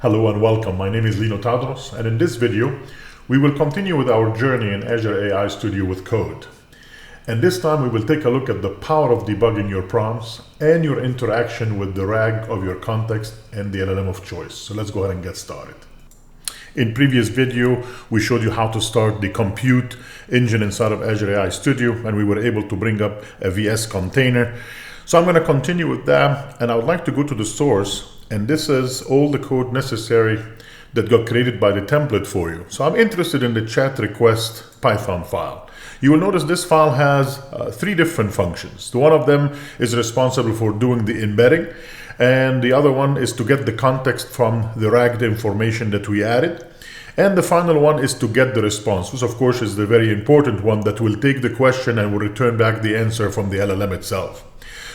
Hello and welcome. My name is Lino Tadros, and in this video, we will continue with our journey in Azure AI Studio with code. And this time we will take a look at the power of debugging your prompts and your interaction with the RAG of your context and the LLM of choice. So let's go ahead and get started. In previous video, we showed you how to start the compute engine inside of Azure AI Studio, and we were able to bring up a VS container. So I'm going to continue with that, and I would like to go to the source, and this is all the code necessary that got created by the template for you. So I'm interested in the chat request Python file. You will notice this file has three different functions. One of them is responsible for doing the embedding, and the other one is to get the context from the RAG information that we added. And the final one is to get the response, which of course is the very important one that will take the question and will return back the answer from the LLM itself.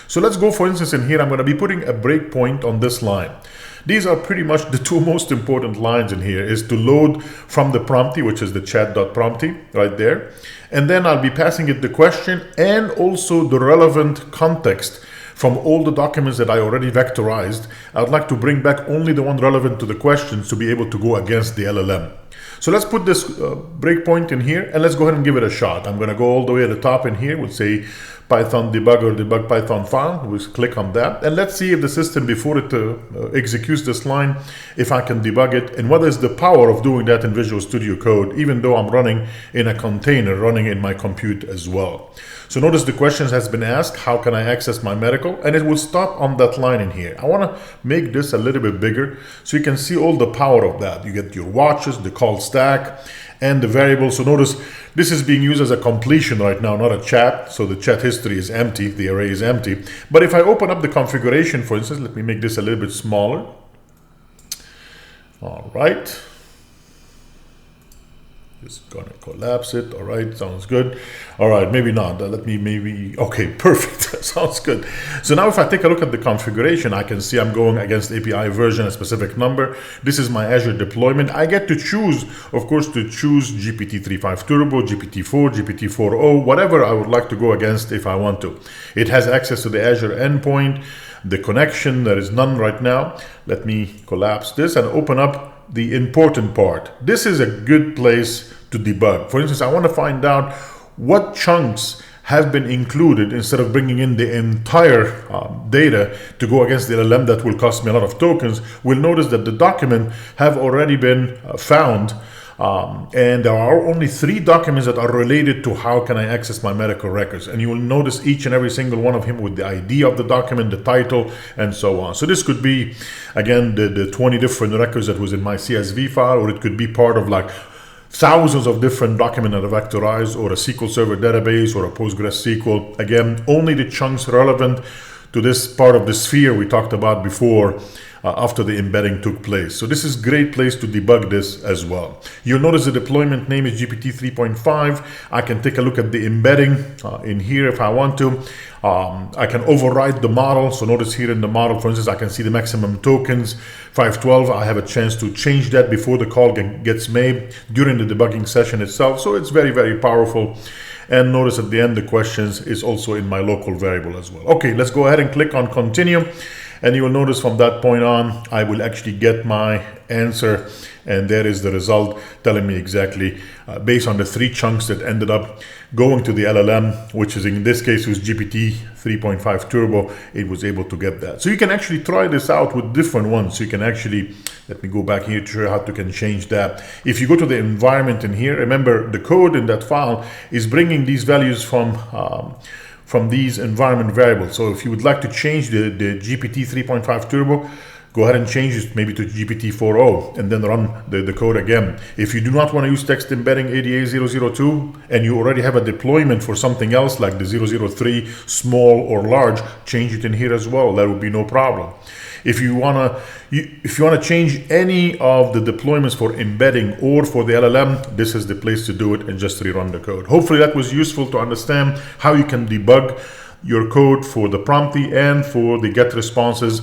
So let's go, for instance, in here, I'm going to be putting a breakpoint on this line. These are pretty much the two most important lines in here, is to load from the prompty, which is the chat.prompty right there. And then I'll be passing it the question and also the relevant context from all the documents that I already vectorized. I'd like to bring back only the one relevant to the questions to be able to go against the LLM. So let's put this breakpoint in here and let's go ahead and give it a shot. I'm going to go all the way at the top in here. We'll say Python debugger, debug Python file. We'll click on that. And let's see if the system, before it executes this line, if I can debug it and what is the power of doing that in Visual Studio Code, even though I'm running in a container, running in my compute as well. So notice the question has been asked, how can I access my medical? And it will stop on that line in here. I want to make this a little bit bigger so you can see all the power of that. You get your watches, the call stack, and the variable. So notice this is being used as a completion right now, not a chat. So the chat history is empty, the array is empty. But if I open up the configuration, for instance, let me make this a little bit smaller. All right. Just gonna collapse it. All right, sounds good. All right, maybe not. Okay, perfect. Sounds good. So now if I take a look at the configuration, I can see I'm going against API version, a specific number. This is my Azure deployment. I get to choose, of course, to choose GPT-3.5 Turbo, GPT-4, GPT-4o, whatever I would like to go against if I want to. It has access to the Azure endpoint, the connection. There is none right now. Let me collapse this and open up the important part. This is a good place to debug. For instance, I want to find out what chunks have been included instead of bringing in the entire data to go against the LLM that will cost me a lot of tokens. We'll notice that the document have already been found, and there are only 3 documents that are related to how can I access my medical records. And you will notice each and every single one of them with the ID of the document, the title, and so on. So this could be, again, the 20 different records that was in my CSV file, or it could be part of like thousands of different documents that are vectorized, or a SQL Server database, or a PostgreSQL. Again, only the chunks relevant to this part of the sphere we talked about before after the embedding took place. So this is a great place to debug this as well. You'll notice the deployment name is GPT 3.5. I can take a look at the embedding in here if I want to. I can override the model. So notice here in the model, for instance, I can see the maximum tokens, 512. I have a chance to change that before the call gets made during the debugging session itself. So it's very, very powerful. And notice at the end, the questions is also in my local variable as well. Okay, let's go ahead and click on continue. And you will notice from that point on, I will actually get my answer. And there is the result telling me exactly based on the 3 chunks that ended up going to the LLM, which is in this case was GPT 3.5 Turbo. It was able to get that. So you can actually try this out with different ones. So you can actually, let me go back here to show you how you can change that. If you go to the environment in here, remember the code in that file is bringing these values from these environment variables. So if you would like to change the GPT 3.5 Turbo, go ahead and change it maybe to GPT-4o and then run the code again. If you do not want to use text embedding ADA002 and you already have a deployment for something else like the 003, small or large, change it in here as well. That would be no problem. If you want to change any of the deployments for embedding or for the LLM, this is the place to do it and just rerun the code. Hopefully that was useful to understand how you can debug your code for the prompty and for the get responses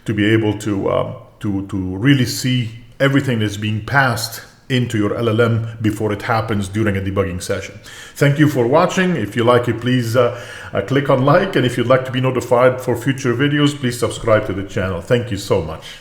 to be able to really see everything that's being passed into your LLM before it happens during a debugging session. Thank you for watching. If you like it, please click on like, and if you'd like to be notified for future videos, please subscribe to the channel. Thank you so much.